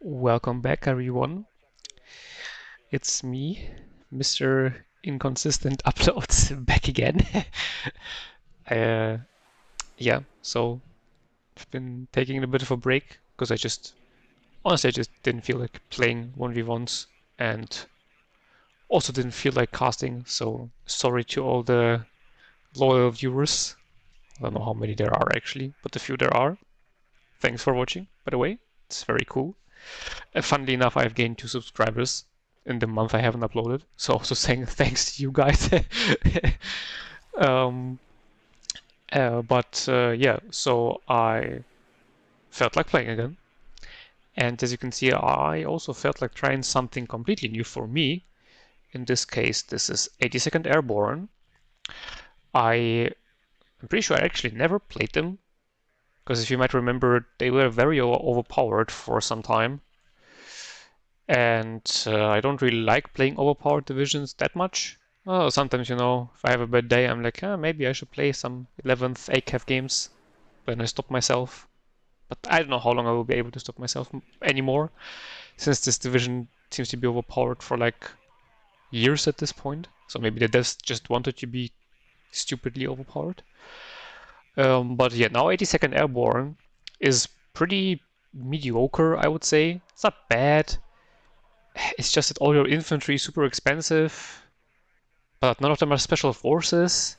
Welcome back, everyone. It's me, Mr. Inconsistent Uploads, back again. uh, yeah, so I've been taking a bit of a break because honestly, I just didn't feel like playing 1v1s and also didn't feel like casting. So sorry to all the loyal viewers. I don't know how many there are actually, but the few there are. Thanks for watching, by the way. It's very cool. Funnily enough, I've gained 2 subscribers in the month I haven't uploaded. So also saying thanks to you guys. um, yeah, so I felt like playing again. And as you can see, I also felt like trying something completely new for me. In this case, this is 82nd Airborne. I'm pretty sure I actually never played them, because if you might remember, they were very overpowered for some time. And I don't really like playing overpowered divisions that much. Sometimes, if I have a bad day, I'm like, maybe I should play some 11th ACAF games. Then I stop myself. But I don't know how long I will be able to stop myself anymore, since this division seems to be overpowered for like years at this point. So maybe the devs just wanted to be stupidly overpowered. But yeah, now 82nd Airborne is pretty mediocre, I would say. It's not bad. It's just that all your infantry is super expensive, but none of them are special forces.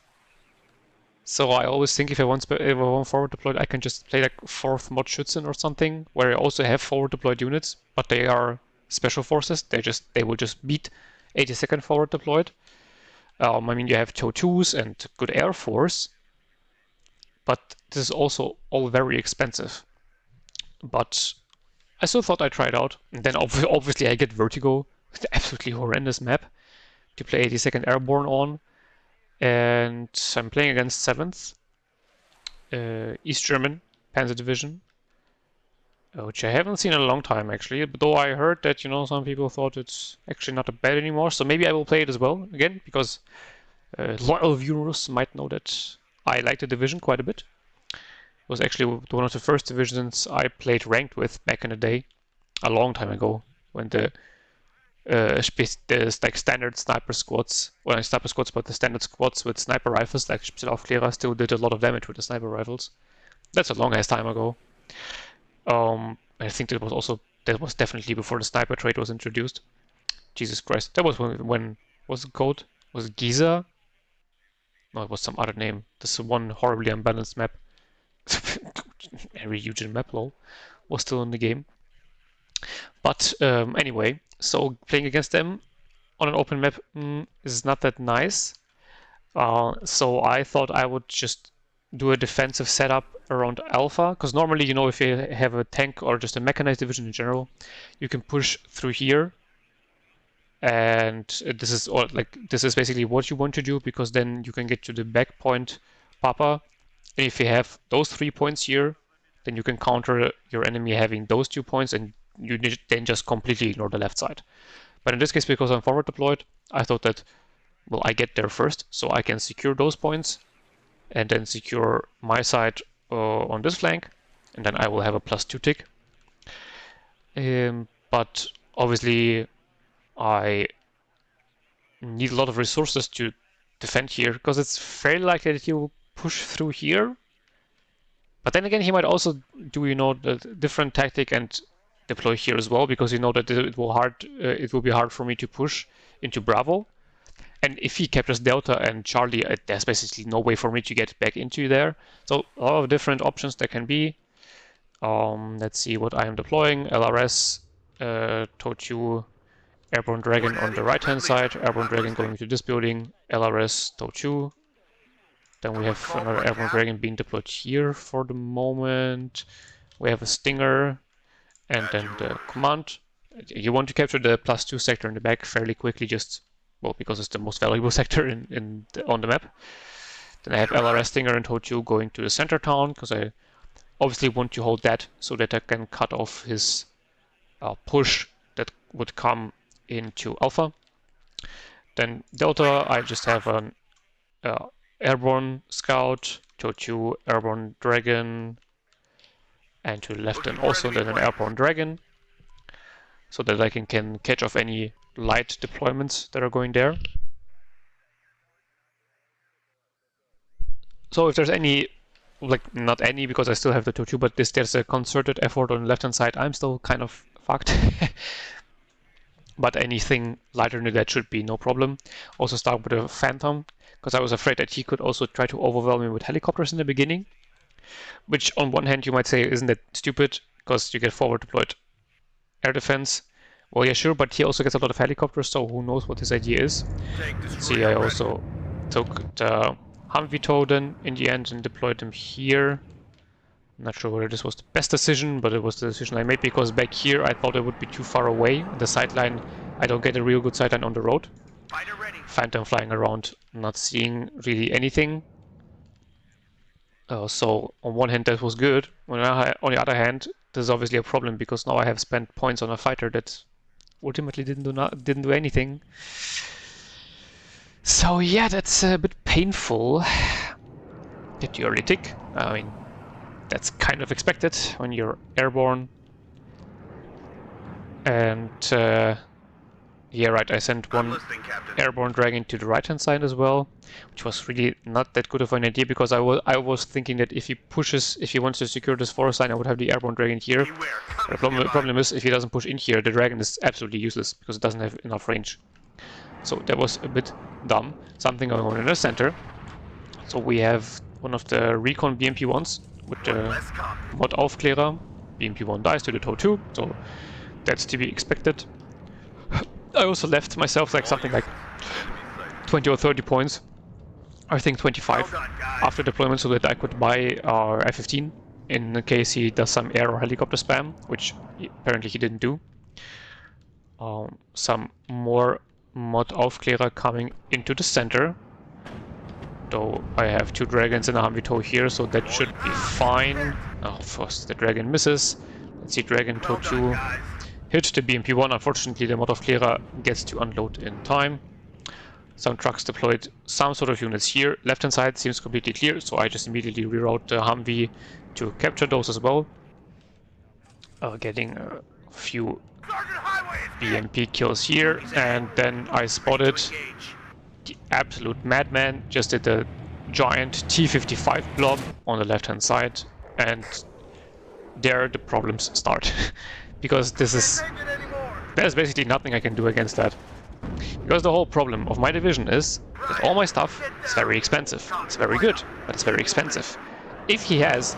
So I always think if I want forward deployed, I can just play like 4th Mod Schützen or something, where I also have forward deployed units, but they are special forces. They will just beat 82nd forward deployed. I mean, you have TOW2s and good air force, but this is also all very expensive. But I still thought I'd try it out. And then obviously I get Vertigo, the absolutely horrendous map to play 82nd Airborne on. And I'm playing against 7th East German Panzerdivision, which I haven't seen in a long time actually. But though I heard that some people thought it's actually not that bad anymore, so maybe I will play it as well again, because loyal viewers might know that I like the division quite a bit. It was actually one of the first divisions I played ranked with back in the day, a long time ago, when the like standard sniper squads, well, not sniper squads, but the standard squads with sniper rifles, like Spezialaufklärer, still did a lot of damage with the sniper rifles. That's a long ass time ago. I think that was definitely before the sniper trait was introduced. Jesus Christ, that was when was it called? Was it Giza? No, it was some other name. This one horribly unbalanced map. Every Eugen map, lol, was still in the game. But anyway, so playing against them on an open map is not that nice. So I thought I would just do a defensive setup around Alpha, because normally, if you have a tank or just a mechanized division in general, you can push through here. And this is basically what you want to do, because then you can get to the back point Papa. And if you have those 3 points here, then you can counter your enemy having those 2 points, and you then just completely ignore the left side. But in this case, because I'm forward deployed, I thought that, well, I get there first, so I can secure those points, and then secure my side on this flank, and then I will have a +2 tick. But obviously, I need a lot of resources to defend here, because it's fairly likely that he will push through here. But then again, he might also do the different tactic and deploy here as well, because that it will be hard for me to push into Bravo. And if he captures Delta and Charlie, there's basically no way for me to get back into there. So a lot of different options there can be. Let's see what I am deploying. LRS, TOW2, Airborne Dragon on the right-hand side. Airborne Dragon going to this building. LRS, TOW2. Then we have another Airborne Dragon being deployed here for the moment. We have a Stinger, and then the command. You want to capture the +2 sector in the back fairly quickly, because it's the most valuable sector on the map. Then I have LRS Stinger and TOW2 going to the center town, because I obviously want to hold that so that I can cut off his push that would come into Alpha. Then Delta, I just have an Airborne Scout, TOW2 Airborne Dragon, and to the left then also then an Airborne Dragon. so that I can catch off any light deployments that are going there. So if there's any, like not any because I still have the 2-2, but there's a concerted effort on the left hand side, I'm still kind of fucked. But anything lighter than that should be no problem. Also start with a Phantom, because I was afraid that he could also try to overwhelm me with helicopters in the beginning. Which on one hand you might say, isn't that stupid, because you get forward deployed air defense. Well, yeah, sure, but he also gets a lot of helicopters, so who knows what his idea is. See, I also took the Humvee tow then in the end and deployed them here. Not sure whether this was the best decision, but it was the decision I made because back here I thought it would be too far away. The sideline, I don't get a real good sideline on the road. Phantom flying around, not seeing really anything. So on one hand that was good. On the other hand, this is obviously a problem because now I have spent points on a fighter that ultimately didn't do anything. So yeah, that's a bit painful. Get the early tick. I mean, that's kind of expected when you're airborne. And yeah, right, I sent one airborne dragon to the right hand side as well, which was really not that good of an idea because I was thinking that if he wants to secure this forest line, I would have the airborne dragon here. The problem is if he doesn't push in here, the dragon is absolutely useless because it doesn't have enough range. So that was a bit dumb. Something going on in the center. So we have one of the recon BMP-1s with the mod Aufklärer. BMP-1 dies to the TOW-2, so that's to be expected. I also left myself like something like 20 or 30 points, I think 25 after deployment, so that I could buy our F-15 in case he does some air or helicopter spam, which apparently he didn't do. Some more mod Aufklärer coming into the center. Though I have 2 dragons and a Humvee tow here, so that should be fine. Oh, first the dragon misses. Let's see, dragon tow 2 hit the BMP-1. Unfortunately, the mod Aufklärer gets to unload in time. Some trucks deployed, some sort of units here. Left hand side seems completely clear, so I just immediately reroute the Humvee to capture those as well. Getting a few BMP kills here, and then I spotted the absolute madman. Just did a giant T-55 blob on the left hand side, and there the problems start. Because there's basically nothing I can do against that. Because the whole problem of my division is that all my stuff is very expensive. It's very good, but it's very expensive. If he has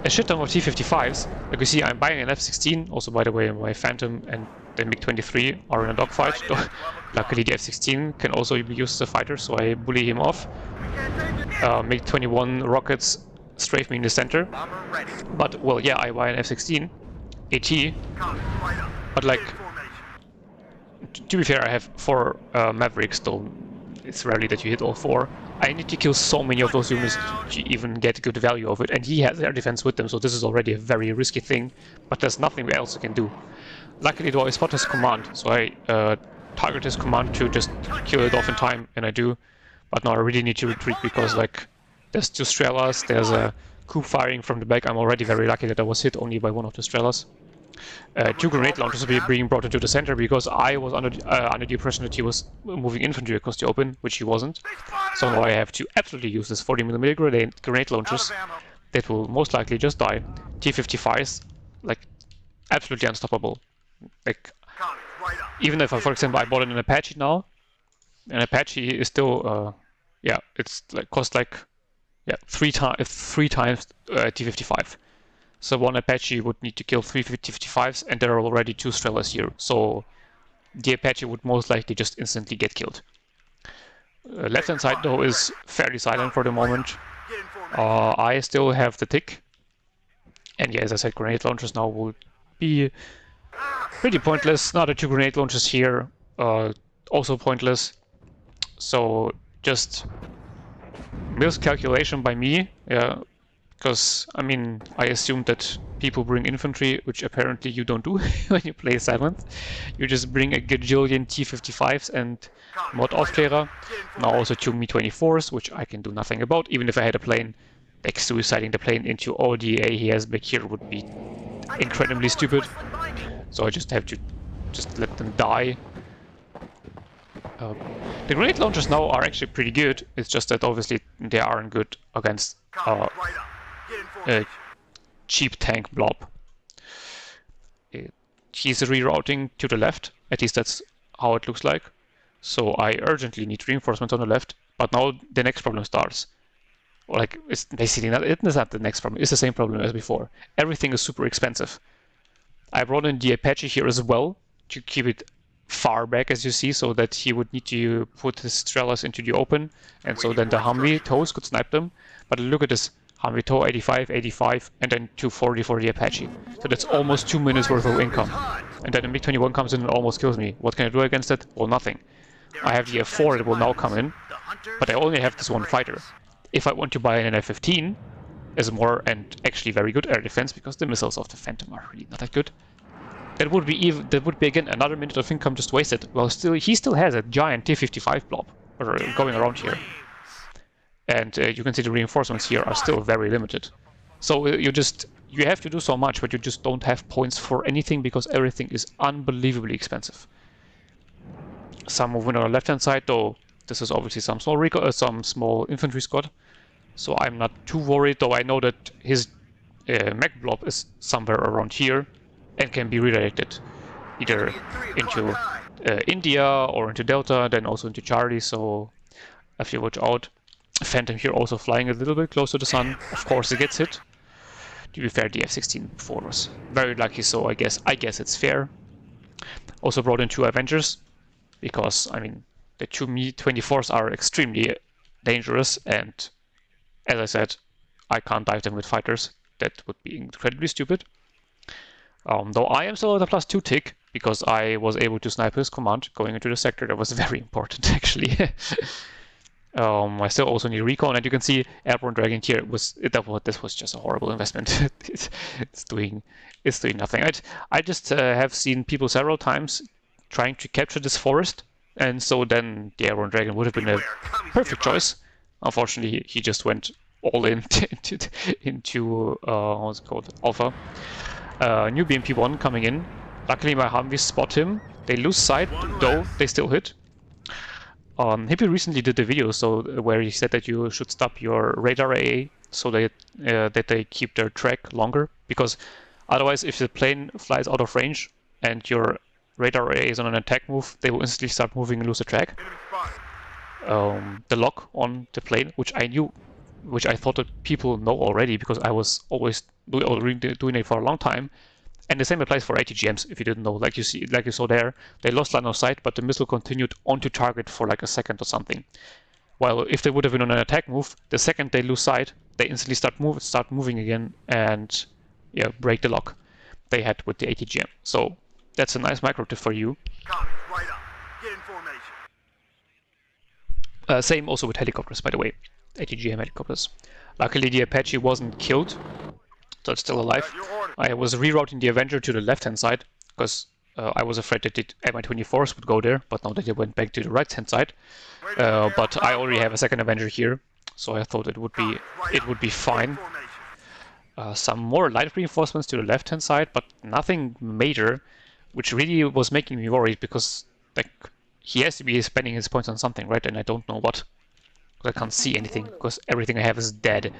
a shit ton of T-55s, like you see, I'm buying an F-16, also by the way my Phantom and the MiG-23 are in a dogfight. Luckily the F-16 can also be used as a fighter, so I bully him off. MiG-21 rockets strafe me in the center. But, well, yeah, I buy an F-16 AT, but like, to be fair, I have 4 Mavericks, though it's rarely that you hit all 4. I need to kill so many of those units to even get a good value of it, and he has air defense with them, so this is already a very risky thing, but there's nothing else I can do. Luckily though, I spot his command, so I target his command to just kill it off in time, and I do. But now I really need to retreat because, like, there's 2 Strelas, there's a coup firing from the back. I'm already very lucky that I was hit only by one of the Strelas. 2 grenade launchers are being brought into the center because I was under the impression that he was moving infantry across the open, which he wasn't. So now I have to absolutely use this 40mm grenade launchers that will most likely just die. T-55s, like, absolutely unstoppable. Like, even if, for example, I bought an Apache now, an Apache is still, yeah, it's like cost like, yeah, 3 times T-55. So one Apache would need to kill 3 T-55s, and there are already 2 Strelas here. So the Apache would most likely just instantly get killed. Left hand side though is fairly silent for the moment. I still have the tick, and yeah, as I said, grenade launchers now will be pretty pointless. Now the 2 grenade launchers here, also pointless. So just miscalculation by me, yeah. Because, I mean, I assumed that people bring infantry, which apparently you don't do when you play Silent. You just bring a gajillion T-55s and mod Aufklärer. Now also 2 Mi-24s, which I can do nothing about. Even if I had a plane, like suiciding the plane into ODA he has back here would be incredibly stupid. So I just have to just let them die. The grenade launchers now are actually pretty good. It's just that obviously they aren't good against a cheap tank blob. He's rerouting to the left. At least that's how it looks like. So I urgently need reinforcements on the left. But now the next problem starts. Like, it's basically not, it's not the next problem. It's the same problem as before. Everything is super expensive. I brought in the Apache here as well to keep it far back, as you see, so that he would need to put his trellis into the open, and so then the Humvee tows could snipe them. But look at this. Humvee tow 85, 85, and then 240 for the Apache. So that's almost 2 minutes worth of income. And then the MiG-21 comes in and almost kills me. What can I do against it? Well, nothing. I have the F4 that will now come in, but I only have this one fighter. If I want to buy an F-15 as more and actually very good air defense, because the missiles of the Phantom are really not that good, that would be again another minute of income just wasted. Well, he still has a giant T-55 blob going around here, and you can see the reinforcements here are still very limited. So you have to do so much, but you just don't have points for anything because everything is unbelievably expensive. Some movement on the left-hand side, though. This is obviously some small infantry squad, so I'm not too worried. Though I know that his mech blob is somewhere around here and can be redirected either into India or into Delta, then also into Charlie. So I have to watch out. Phantom here also flying a little bit close to the sun. Of course, it gets hit. To be fair, the F-16 before was very lucky, so I guess it's fair. Also brought in 2 Avengers because I mean. The 2 Mi-24s are extremely dangerous, and as I said, I can't dive them with fighters. That would be incredibly stupid. Though I am still at a +2 tick, because I was able to snipe his command going into the sector. That was very important, actually. I still also need recon, and you can see Airborne Dragon here. This was just a horrible investment. it's doing nothing. I just have seen people several times trying to capture this forest. And so then the Airborne Dragon would have been a perfect choice. Unfortunately, he just went all in into what's it called? Alpha. New BMP-1 coming in. Luckily, my Humvees spot him. They lose sight, though they still hit. Hippie recently did a video where he said that you should stop your radar AA so that they keep their track longer. Because otherwise, if the plane flies out of range and your radar AA is on an attack move, they will instantly start moving and lose the track. The lock on the plane, which I thought that people know already because I was always doing it for a long time. And the same applies for ATGMs, if you didn't know. Like you saw there, they lost line of sight, but the missile continued onto target for like a second or something. While if they would have been on an attack move, the second they lose sight, they instantly start moving again and break the lock they had with the ATGM. So that's a nice micro tip for you. Right up. Get in formation. Same also with helicopters, by the way. ATGM helicopters. Luckily, the Apache wasn't killed, so it's still alive. I was rerouting the Avenger to the left-hand side because I was afraid that the Mi-24s would go there, but now that they went back to the right-hand side. But I already have a second Avenger here, so I thought it would be fine. Some more light reinforcements to the left-hand side, but nothing major, which really was making me worried because like he has to be spending his points on something, right? And I don't know what. I can't see anything because everything I have is dead.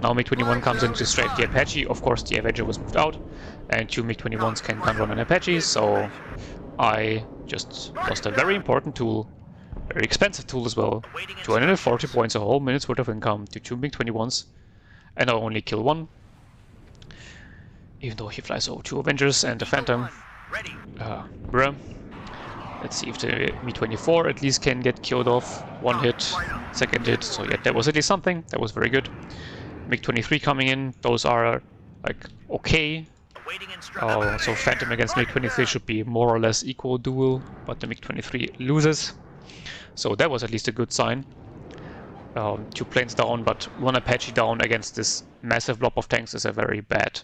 Now MiG-21 comes in to strike the Apache. Of course, the Avenger was moved out, and 2 MiG-21s can run an Apache, so I just lost a very important tool, very expensive tool as well. 240 points, a whole minute's worth of income to 2 MiG-21s, and I only kill 1. Even though he flies over 2 Avengers and the Phantom. Bruh. Let's see if the Mi-24 at least can get killed off. 1 hit, 2nd hit, so yeah, that was at least something. That was very good. MiG-23 coming in, those are like okay. So Phantom against MiG-23 should be more or less equal duel, but the MiG-23 loses. So that was at least a good sign. 2 planes down, but 1 Apache down against this massive blob of tanks is a very bad,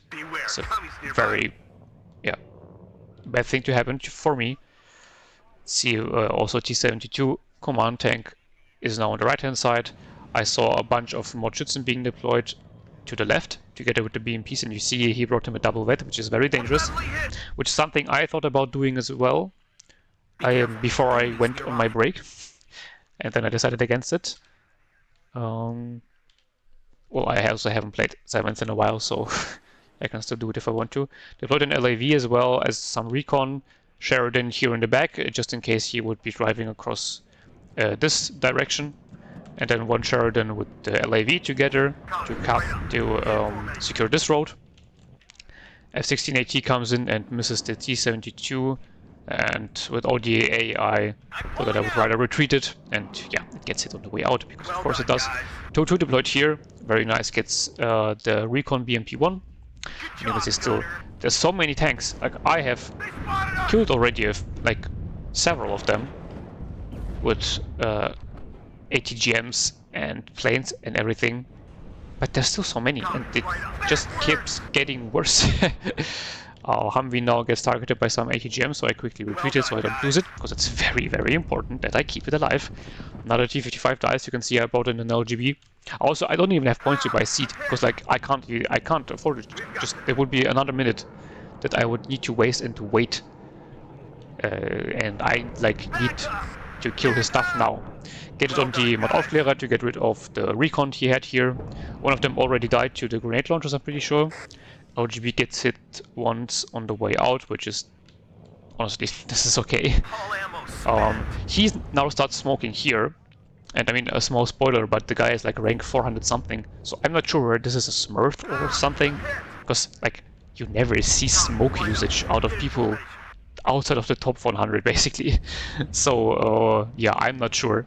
bad thing to happen for me. See, also T-72 command tank is now on the right hand side. I saw a bunch of more Schützen being deployed to the left, together with the BMPs, and you see he brought him a double vet, which is very dangerous, which is something I thought about doing as well before I went on my break, and then I decided against it. Well, I also haven't played 7th in a while, so I can still do it if I want to. Deployed an LAV as well as some recon. Sheridan here in the back, just in case he would be driving across this direction. And then one Sheridan with the LAV together to secure this road. F-16AT comes in and misses the T-72. And with all the AI, thought that I would rather retreat it, and yeah, it gets hit on the way out, because of course it does. TOW-2 deployed here, very nice, gets the Recon BMP-1. And you can see still, there's so many tanks, like I have killed already like several of them with ATGMs and planes and everything, but there's still so many, and it just keeps getting worse. Our Humvee now gets targeted by some ATGM, so I quickly retreated so I don't lose it, because it's very, very important that I keep it alive. Another T-55 dies. You can see I bought in an LGB. Also, I don't even have points to buy seat, because like I can't afford it. Just there would be another minute that I would need to waste and to wait, and I like need to kill his stuff now. Get it on the mod Aufklärer to get rid of the recon he had here. One of them already died to the grenade launchers, I'm pretty sure. LGB gets hit once on the way out, which is honestly, this is okay. He now starts smoking here, and I mean a small spoiler, but the guy is like rank 400 something, so I'm not sure whether this is a smurf or something, because like you never see smoke usage out of people outside of the top 100 basically. So yeah, I'm not sure.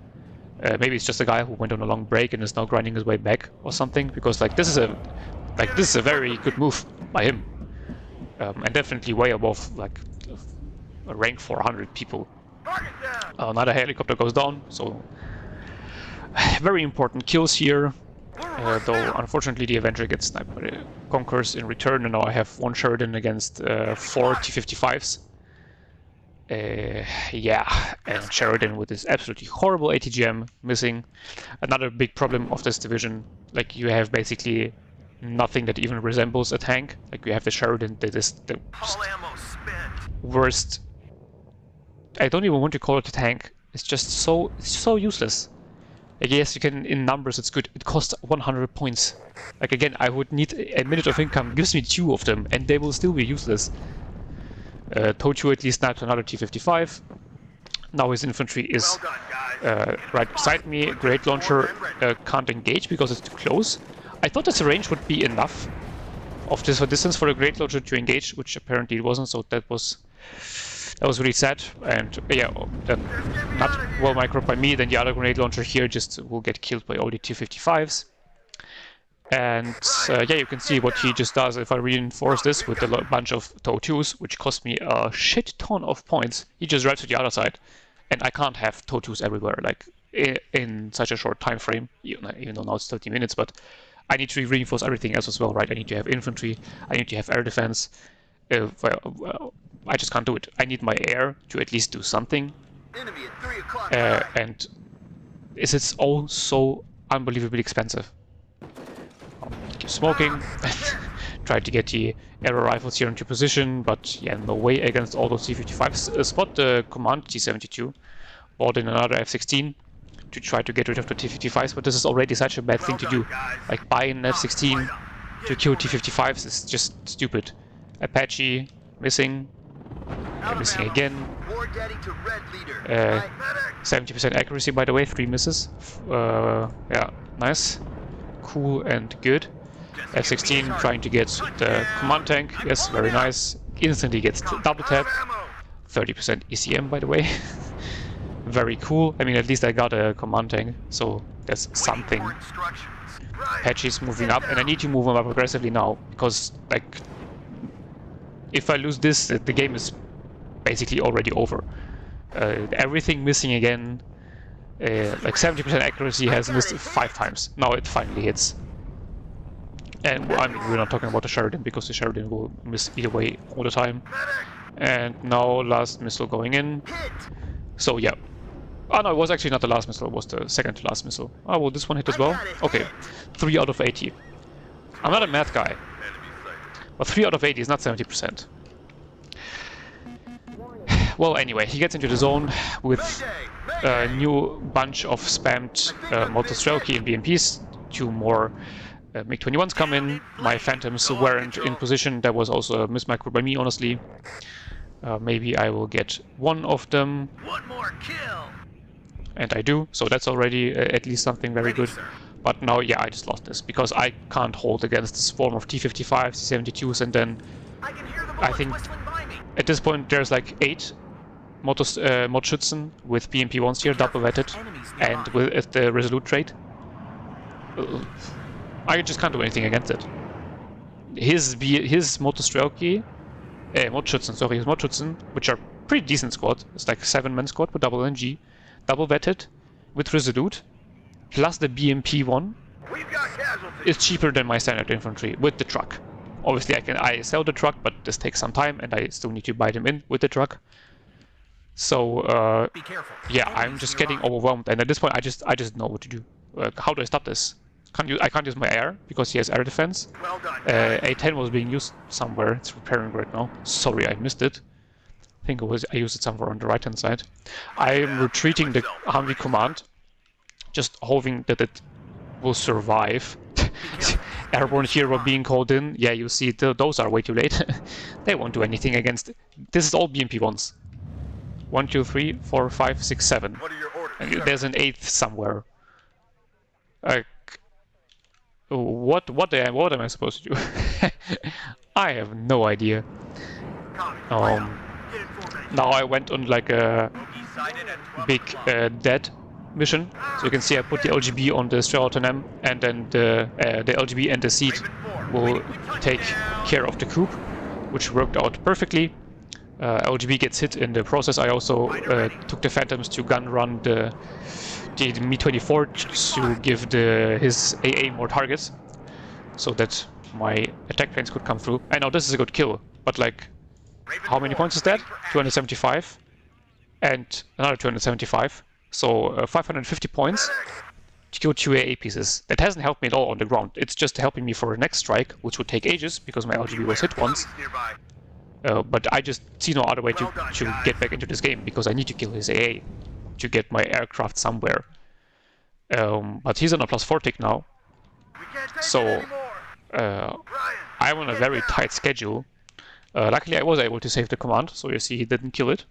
Maybe it's just a guy who went on a long break and is now grinding his way back or something, because like this is a very good move by him, and definitely way above like a rank 400 people. Another helicopter goes down, so very important kills here. Though unfortunately the Avenger gets sniped by the Conquerors in return, and now I have one Sheridan against 4 T-55s. Yeah, and Sheridan with this absolutely horrible ATGM missing. Another big problem of this division, like you have basically nothing that even resembles a tank. Like you have the Sheridan that is the worst. I don't even want to call it a tank. It's just so useless. Like, yes, you can in numbers it's good. It costs 100 points. Like again, I would need a minute of income. Gives me 2 of them, and they will still be useless. TOW-2 at least sniped another T-55. Now his infantry is right beside me. Grenade launcher can't engage because it's too close. I thought this range would be enough of this distance for a grenade launcher to engage, which apparently it wasn't. So that was really sad. And yeah, then not well microed by me. Then the other grenade launcher here just will get killed by all the T-55s. And yeah, you can see what he just does if I reinforce this with a bunch of TOW-2s, which cost me a shit ton of points. He just drives to the other side, and I can't have TOW-2s everywhere, like in such a short time frame, even though now it's 30 minutes, but I need to reinforce everything else as well, right? I need to have infantry, I need to have air defense. Well, I just can't do it. I need my air to at least do something. And it's all so unbelievably expensive. Keep smoking. Try to get the aero rifles here into position, but yeah, no way against all those T-55s. Spot the command T-72. Bought in another F-16 to try to get rid of the T-55s, but this is already such a bad thing to do. Like, buy an F-16 to kill T-55s is just stupid. Apache missing. Missing again. 70% accuracy, by the way, 3 misses. Yeah, nice. Cool and good. F-16 trying to get the command tank. Yes, very nice. Instantly gets double tap. 30% ECM, by the way. Very cool. I mean, at least I got a command tank, so that's something. Apache's moving up, and I need to move him up aggressively now, because, like, if I lose this, the game is basically already over. Everything missing again. Like 70% accuracy has missed 5 times. Now it finally hits. And I mean, we're not talking about the Sheridan, because the Sheridan will miss either way all the time. And now last missile going in. So yeah. Oh no, it was actually not the last missile, it was the second to last missile. Oh well, this one hit as well. Okay, 3 out of 80. I'm not a math guy, Enemy sighted. but 3 out of 80 is not 70%. Well, anyway, he gets into the zone with a new bunch of spammed Motostrelki and BMPs. 2 more MiG-21s come in. My Phantoms weren't in position. That was also a mismicro by me, honestly. Maybe I will get one of them. One more kill. And I do, so that's already at least something very good. Sir. But now, yeah, I just lost this because I can't hold against the swarm of T-55s, T-72s, and then I can hear the I bullets think whistling by me. at this point there's like 8 Modschützen with BMP-1s here, double vetted, and with the Resolute trait. I just can't do anything against it. His Motostrelki, his Modschützen, which are pretty decent squad, it's like 7-man squad with double NG, double vetted, with Resolute, plus the BMP-1, We've got casualties. is cheaper than my standard infantry with the truck. Obviously I sell the truck, but this takes some time and I still need to buy them in with the truck. So Be careful. yeah, I'm just getting overwhelmed, and at this point I just know what to do. How do I stop this? I can't use my air because he has air defense. Well done. A10 was being used somewhere. It's repairing right now. Sorry, I missed it. I think I used it somewhere on the right hand side. I am retreating the Humvee command, just hoping that it will survive. Airborne here were being called in. Yeah, you see, those are way too late. They won't do anything against it. This is all BMP-1s. 1, 2, 3, 4, 5, 6, 7. What are your orders? And sir? there's an 8th somewhere. What am I supposed to do? I have no idea. Copy. Right up. Get in formation. Now I went on like a Bogey sighted at 12 big o'clock. dead mission. So you can see I put the LGB on the Strelatonem, and then the LGB and the seat will take care of the coup, which worked out perfectly. LGB gets hit in the process. I also took the Phantoms to gun run the Mi-24 to give his AA more targets, so that my attack planes could come through. I know this is a good kill, but like, how many points is that? 275, and another 275. So 550 points to kill 2 AA pieces. That hasn't helped me at all on the ground. It's just helping me for the next strike, which would take ages because my LGB was hit once. Nearby. But I just see no other way to get back into this game because I need to kill his AA to get my aircraft somewhere. But he's on a +4 tick now, We can't take so it anymore. uh, Ryan, I'm on a very tight schedule. Luckily I was able to save the command, so you see he didn't kill it.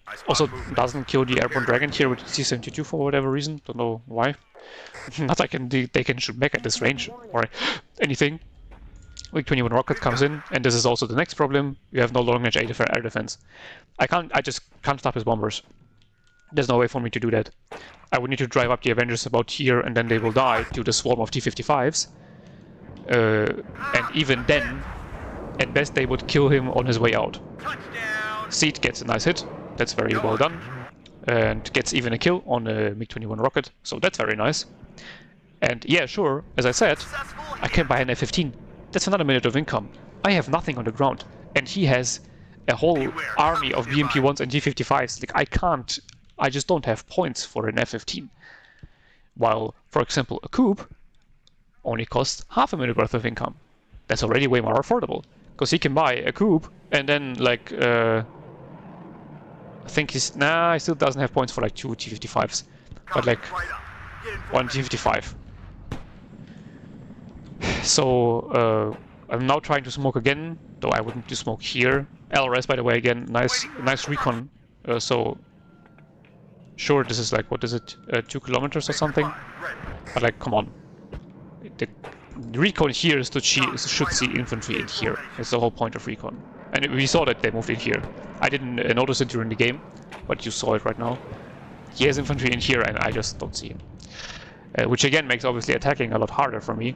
I spot Also movement. doesn't kill the Airborne Dragon here with C-72 for whatever reason, don't know why. Not like they can shoot back at this range or anything. MiG-21 rocket comes in, and this is also the next problem. You have no long-range air defense. I just can't stop his bombers. There's no way for me to do that. I would need to drive up the Avengers about here, and then they will die to the swarm of T-55s. And even then, at best they would kill him on his way out. Touchdown. Seat gets a nice hit. That's very well done. And gets even a kill on a MiG-21 rocket, so that's very nice. And yeah, sure, as I said, Successful I can buy an F-15. That's another minute of income. I have nothing on the ground, and he has a whole army of BMP-1s and T-55s. Like, I just don't have points for an F-15. While, for example, a coupe only costs half a minute worth of income. That's already way more affordable, because he can buy a coupe and then, like, I think he still doesn't have points for like 2 T-55s, but like Right up. Get in 1 T-55. So I'm now trying to smoke again, though I wouldn't do smoke here. LRS, by the way, again, nice recon. So sure, this is like, what is it, 2 kilometers or something? Ready. But like, come on, the recon here is to should see infantry in here. It's the whole point of recon, and we saw that they moved in here. I didn't notice it during the game, but you saw it right now. He has infantry in here, and I just don't see him. Which again makes obviously attacking a lot harder for me.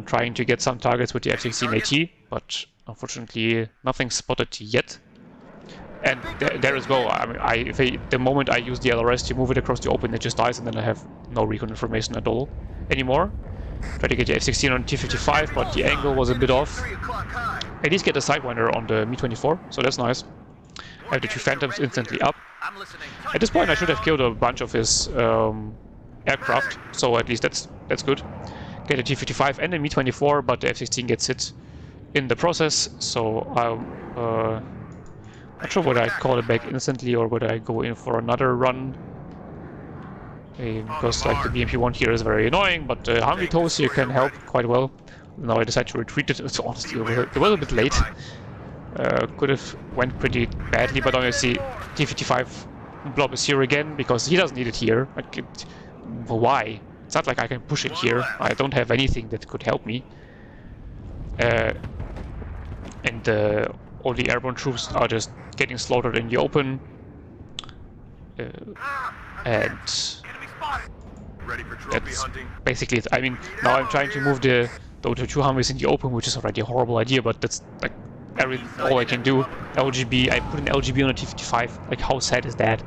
Trying to get some targets with the F-16 AT, but unfortunately nothing spotted yet. And there as well, I mean, the moment I use the LRS to move it across the open, it just dies, and then I have no recon information at all anymore. Try to get the F-16 on T-55, but the angle was a bit off. 3 o'clock high. At least get a Sidewinder on the Mi-24, so that's nice. I have the 2 Phantoms instantly up. I'm listening. At this point I should have killed a bunch of his aircraft, so at least that's good. get a T-55 and a Mi-24, but the F-16 gets hit in the process, so I'm not sure whether I call it back instantly or whether I go in for another run. Because like the BMP-1 here is very annoying, but the Humvee tows here can help quite well. Now I decide to retreat it, so honestly it was a bit late. Could have went pretty badly, but obviously T-55 blob is here again because he doesn't need it here. Like why? It's not like I can push it here. I don't have anything that could help me. And all the airborne troops are just getting slaughtered in the open. And that's basically it. I mean, now I'm trying to move the two Humvees in the open, which is already a horrible idea, but that's like all I can do. LGB, I put an LGB on a T-55. Like, how sad is that?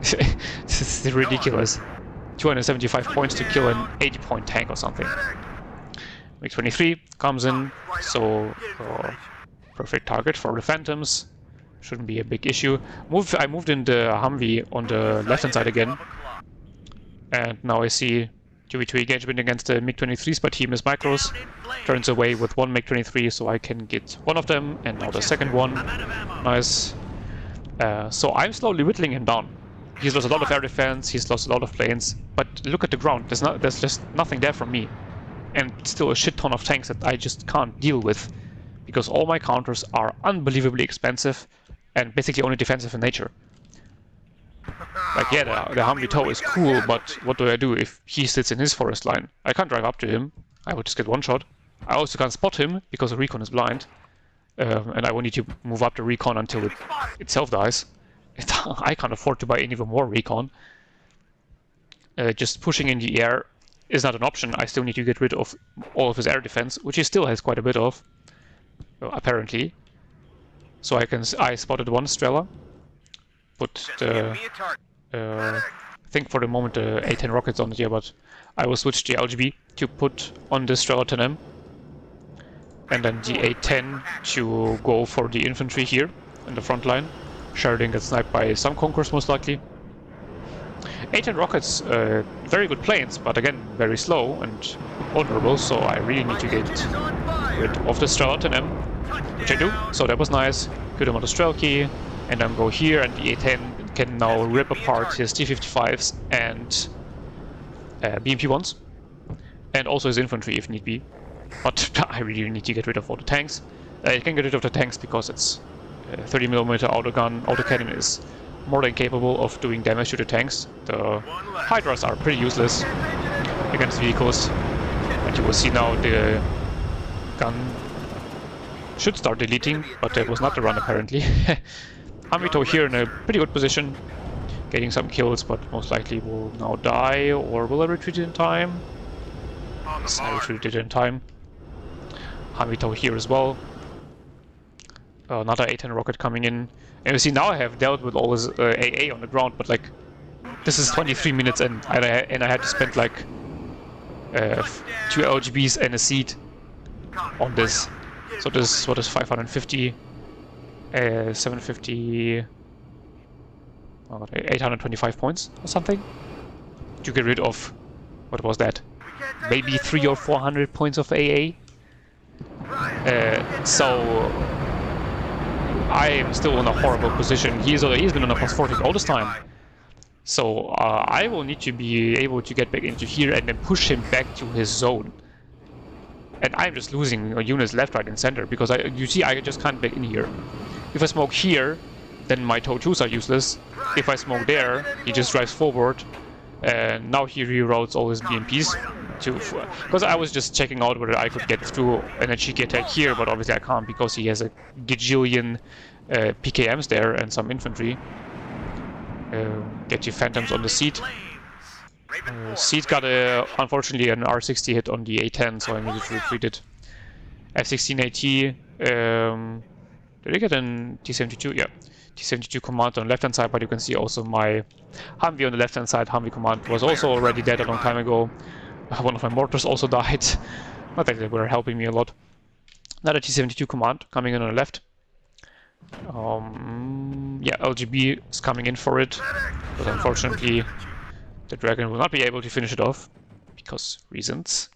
This is ridiculous. 275 points to kill an 80-point tank or something. MiG-23 comes in, so perfect target for the Phantoms. Shouldn't be a big issue. I moved in the Humvee on the left-hand side again. And now I see QV2 engagement against the MiG-23s, but he missed micros. Turns away with one MiG-23, so I can get one of them, and now the second one. Nice. So I'm slowly whittling him down. He's lost a lot of air defense, he's lost a lot of planes, but look at the ground, there's just nothing there from me. And still a shit ton of tanks that I just can't deal with, because all my counters are unbelievably expensive, and basically only defensive in nature. Like, yeah, the Humvee tow is cool, but what do I do if he sits in his forest line? I can't drive up to him, I would just get one shot. I also can't spot him, because the recon is blind. And I will need to move up the recon until it itself dies. I can't afford to buy any more recon. Just pushing in the air is not an option. I still need to get rid of all of his air defense, which he still has quite a bit of, apparently. So I spotted one Strela. Put the I think for the moment the A-10 rockets on it here, but I will switch the LGB to put on the Strela 10M. And then the A-10 to go for the infantry here in the front line. Sheridan gets sniped by some Conquerors most likely. A-10 rockets, very good planes, but again very slow and vulnerable, so I really need to get rid of the Strela 10M, which I do. So that was nice. Put him on the Strelki, and then go here, and the A-10 can now rip apart his T-55s and BMP-1s, and also his infantry if need be. But I really need to get rid of all the tanks. I can get rid of the tanks because it's 30mm autocannon is more than capable of doing damage to the tanks. The Hydras are pretty useless against vehicles. And you will see now the gun should start deleting, but that was not the run apparently. Hamito here in a pretty good position, getting some kills, but most likely will now die, or will I retreat in time? Yes, I retreated in time. Hamito here as well. Another A-10 rocket coming in. And you see now I have dealt with all this AA on the ground, but like this is 23 minutes and I had to spend like 2 LGBs and a seed on this. So this is what is 550, 750, 825 points or something to get rid of, what was that? Maybe 300 or 400 points of AA. So I am still in a horrible position. He's been on a +40 all this time. So I will need to be able to get back into here and then push him back to his zone. And I'm just losing units left, right, and center because you see I just can't back in here. If I smoke here, then my TOW 2s are useless. If I smoke there, he just drives forward. And now he reroutes all his BMPs. Because I was just checking out whether I could get through an cheeky attack here, but obviously I can't because he has a gajillion PKMs there and some infantry. Get your Phantoms on the seat. Seat got unfortunately an R60 hit on the A-10, so I needed to retreat it. F-16AT, did I get an T-72? Yeah, T-72 command on the left-hand side, but you can see also my Humvee on the left-hand side. Humvee command was also already dead a long time ago. One of my mortars also died. Not that they were helping me a lot. Another T-72 command coming in on the left. Yeah, LGB is coming in for it, but unfortunately the Dragon will not be able to finish it off because reasons.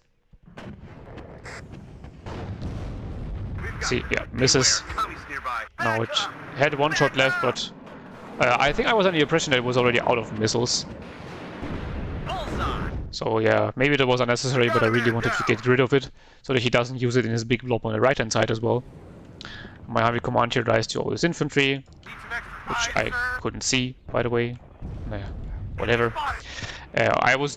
See, yeah, misses. Commies nearby. Now Back it up. had one shot left, but I think I was under the impression that it was already out of missiles. Bullseye. So yeah, maybe that was unnecessary, but I really wanted to get rid of it so that he doesn't use it in his big blob on the right-hand side as well. My heavy command here dies to all his infantry, Need some extra which pie, I sir. couldn't see, by the way. Whatever. Spotted. I was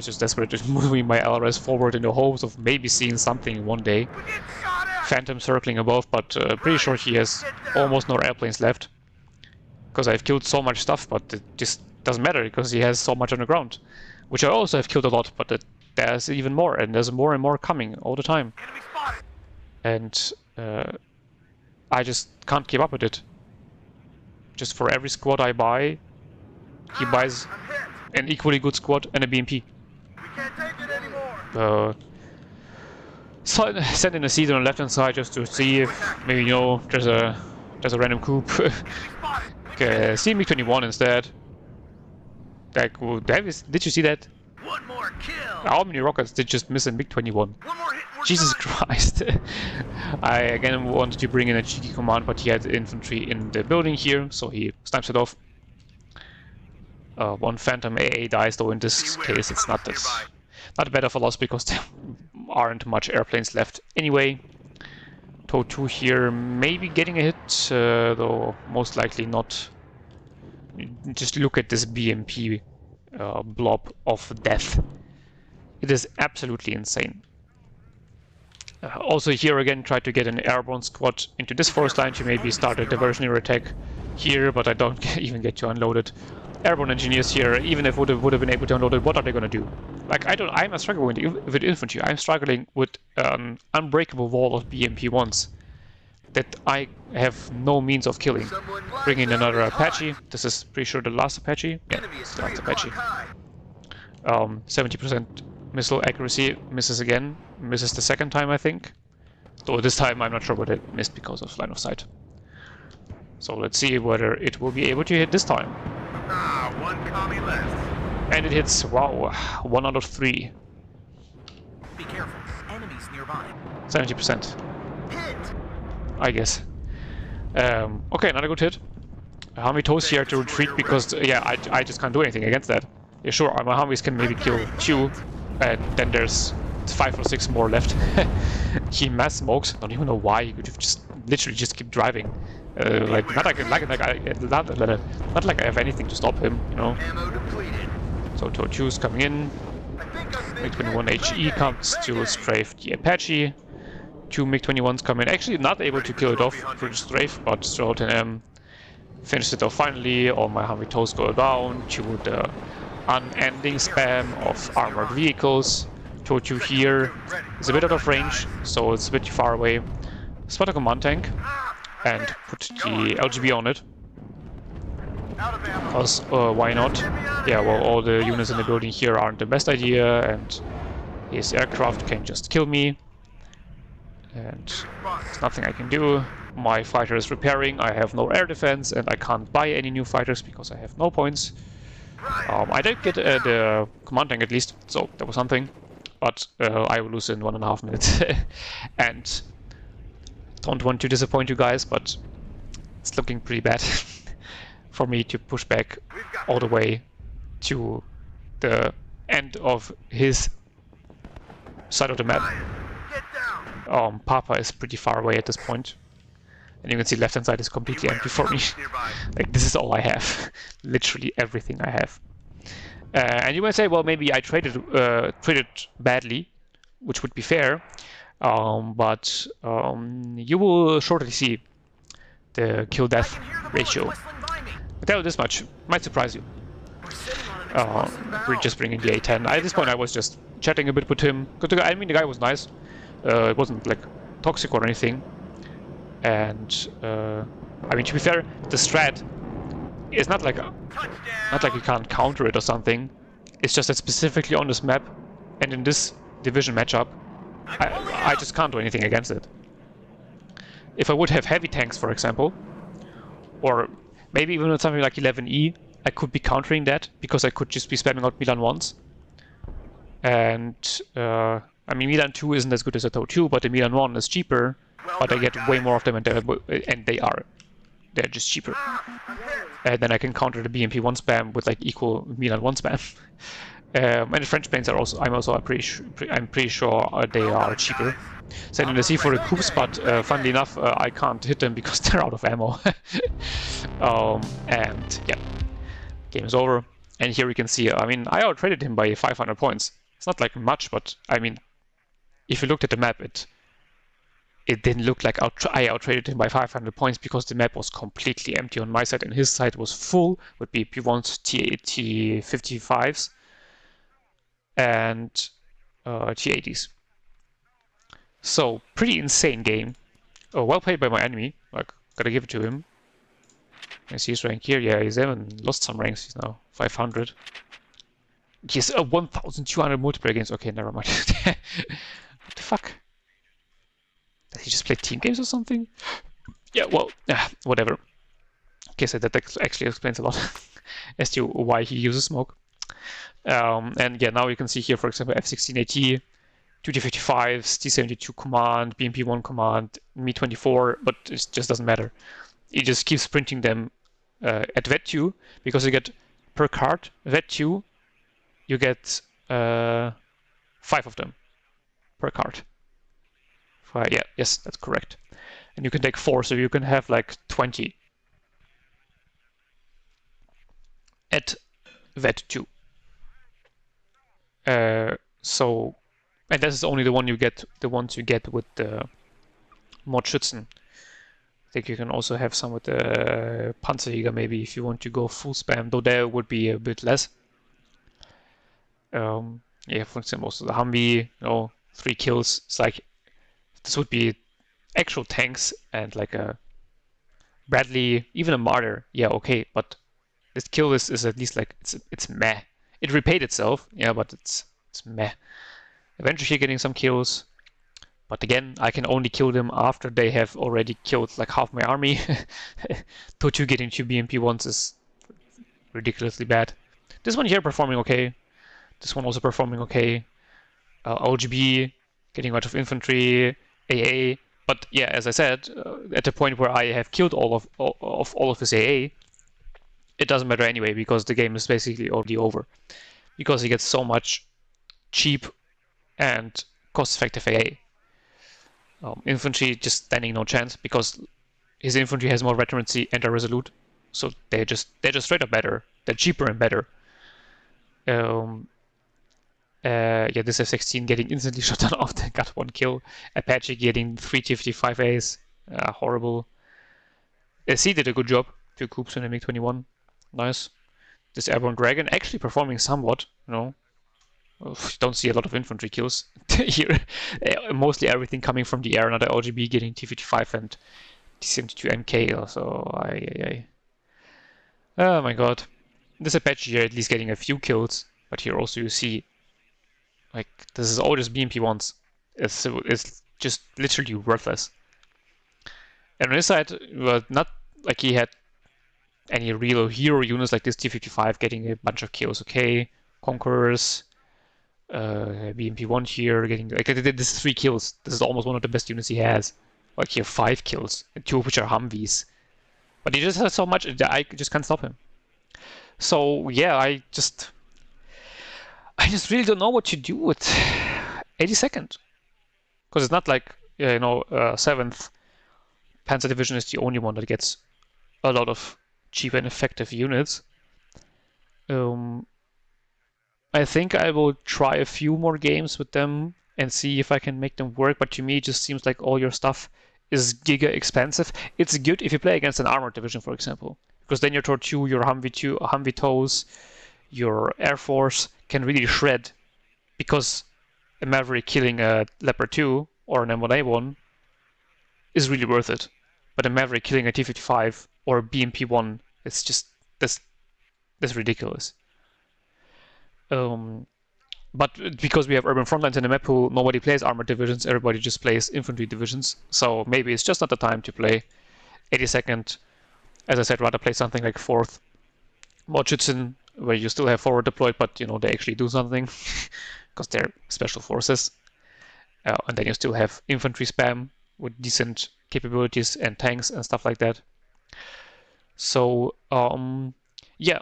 just desperate to moving my LRS forward in the hopes of maybe seeing something one day. We get shot at. Phantom circling above, but pretty sure he has almost no airplanes left. Because I've killed so much stuff, but it just doesn't matter because he has so much on the ground. Which I also have killed a lot, but there's even more, and there's more and more coming all the time. Enemy spotted. And I just can't keep up with it. Just for every squad I buy, he buys I'm hit. an equally good squad and a BMP. We can't take it anymore. So send in a seed on the left hand side just to see if maybe there's a random coup. Enemy spotted. Okay, see MiG-21 instead. Did you see that? One more kill. How many rockets did just miss a MiG-21? One more hit. We're Jesus done. Christ. I again wanted to bring in a cheeky command, but he had infantry in the building here, so he snipes it off. One Phantom AA dies, though in this case it's not that bad of a loss because there aren't much airplanes left anyway. TOW 2 here maybe getting a hit, though most likely not. Just look at this BMP blob of death. It is absolutely insane. Also here again try to get an airborne squad into this forest line to maybe start a diversionary attack here, but I don't even get to unload it. Airborne engineers here, even if would have been able to unload it, what are they gonna do? Like I'm struggling with infantry. I'm struggling with an unbreakable wall of BMP-1s that I have no means of killing. Bring in another Apache. This is pretty sure the last Apache. Yeah, it's the last Apache. 70% missile accuracy, misses again. Misses the second time, I think. Though this time I'm not sure what it missed because of line of sight. So let's see whether it will be able to hit this time. Ah, one commie left. And it hits, wow, 1 out of 3. Be careful. Enemies nearby. 70%, Hit. I guess. Okay, another good hit. Humvee TOWs here to retreat because, yeah, I just can't do anything against that. Yeah, sure, my Humvees can maybe kill 2, and then there's 5 or 6 more left. He mass smokes. Don't even know why. He could have just literally just keep driving. Like not like I have anything to stop him, Ammo depleted. So TOW 2's coming in. I think I'm MiG-21 HE comes to strafe the Apache. 2 MiG-21s come in. Actually not able to kill it off through the strafe, but Stroll-10M finished it off finally. All my Humvee TOWs go down to the unending spam of armored vehicles. TOW 2 here is a bit out of range, so it's a bit far away. Spot a command tank and put the LGB on it. out of ammo. Because why not? Yeah, well, all the units in the building here aren't the best idea, and his aircraft can just kill me. And there's nothing I can do. My fighter is repairing, I have no air defense, and I can't buy any new fighters because I have no points. I did get the command tank at least, so that was something. But I will lose in 1.5 minutes. And don't want to disappoint you guys, but it's looking pretty bad for me to push back all the way to the end of his side of the map. Get down. Papa is pretty far away at this point. And you can see left hand side is completely empty for me. Nearby. Like, this is all I have. Literally everything I have. And you might say, well, maybe I traded badly, which would be fair. But you will shortly see the kill-death ratio. I tell you this much, might surprise you. We're just bringing the A10. At this point I was just chatting a bit with him. Because I mean, the guy was nice. It wasn't like toxic or anything. And I mean, to be fair, the strat is not like you can't counter it or something. It's just that specifically on this map and in this division matchup, I just can't do anything against it. If I would have heavy tanks, for example, or maybe even with something like 11E, I could be countering that because I could just be spamming out Milan 1s. And I mean, Milan 2 isn't as good as a TOW 2, but the Milan 1 is cheaper Well but I done, get way guys. more of them, and they're just cheaper. I'm hit. And then I can counter the BMP1 spam with like equal Milan 1 spam. And the French planes are also, I'm pretty sure they Well are done, cheaper. guys. Sending the Armor C for the ready. coops, but funnily enough, I can't hit them because they're out of ammo. And yeah, game is over. And here we can see, I mean, I outtraded him by 500 points. It's not like much, but I mean, if you looked at the map, it didn't look like I outtraded him by 500 points because the map was completely empty on my side and his side was full with BP1s, T55s, and T80s. So, pretty insane game. Oh, well played by my enemy. Like, gotta give it to him. I see his rank here. Yeah, he's even lost some ranks. He's now 500. He's 1,200 multiplayer games. Okay, never mind. What the fuck? Does he just play team games or something? Yeah, well, whatever. Guess that actually explains a lot as to why he uses smoke. And yeah, now you can see here, for example, F-16AT, 2T-55s, T-72 command, BMP-1 command, Mi-24, but it just doesn't matter. You just keep sprinting them at VET2 because you get per card, VET2, you get 5 of them per card. Yeah, yes, that's correct. And you can take 4, so you can have like 20 at VET2. So, and this is only the ones you get with the mod Schützen. I think you can also have some with the Panzerdivision maybe if you want to go full spam, though there would be a bit less. Yeah, for example, also the Humvee, 3 kills. It's like this would be actual tanks and like a Bradley, even a Martyr. Yeah, okay, but this kill list is at least like it's meh. It repaid itself, yeah, but it's meh. Eventually getting some kills, but again, I can only kill them after they have already killed like half my army. Totu getting 2 BMP1s is ridiculously bad. This one here performing okay. This one also performing okay. LGB getting a lot of infantry, AA. But yeah, as I said, at the point where I have killed all of his AA, it doesn't matter anyway because the game is basically already over. Because he gets so much cheap and cost-effective AA. Infantry just standing no chance because his infantry has more veterancy and are resolute, so they're just straight up better. They're cheaper and better. Yeah, this F-16 getting instantly shot down off. Got 1 kill. Apache getting 3 T-55As. Horrible. C did a good job. 2 coups in the MiG-21. Nice. This Airborne Dragon actually performing somewhat. Don't see a lot of infantry kills here. Mostly everything coming from the air. Another LGB getting T-55 and T-72 MK. So, oh my god. This Apache here at least getting a few kills. But here also you see, like, this is all just BMP1s. It's just literally worthless. And on his side, well, not like he had any real hero units like this T-55 getting a bunch of kills. Okay, Conquerors, BMP1 here getting like this is 3 kills. This is almost one of the best units he has. Like here 5 kills, and 2 of which are Humvees. But he just has so much, I just can't stop him. So yeah, I just really don't know what to do with 82nd. Because it's not like 7th Panzerdivision is the only one that gets a lot of cheap and effective units. I think I will try a few more games with them and see if I can make them work, but to me it just seems like all your stuff is giga expensive. It's good if you play against an armored division, for example, because then your Tortu, your Humvee TOWs, your Air Force can really shred, because a Maverick killing a Leopard 2 or an M1A1 is really worth it. But a Maverick killing a T-55 or a BMP-1, it's just, that's ridiculous. But because we have urban frontlines in the map pool, nobody plays armored divisions, everybody just plays infantry divisions. So maybe it's just not the time to play 82nd. As I said, rather play something like 4th Mordschützen, where you still have forward deployed, but they actually do something because they're special forces. And then you still have infantry spam, with decent capabilities and tanks and stuff like that. So yeah,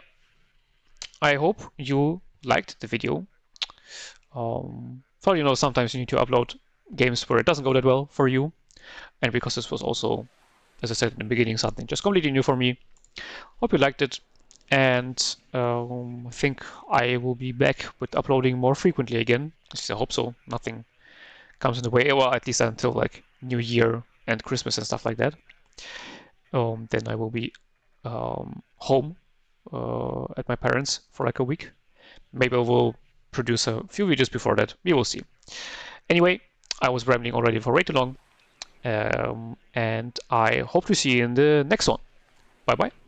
I hope you liked the video. For sometimes you need to upload games where it doesn't go that well for you, and because this was also, as I said in the beginning, something just completely new for me. Hope you liked it, and I think I will be back with uploading more frequently again. At least I hope so. Nothing comes in the way. Well, at least until like New Year and Christmas and stuff like that. Then I will be home at my parents for like a week. Maybe I will produce a few videos before that. We will see. Anyway, I was rambling already for way too long, and I hope to see you in the next one. Bye bye.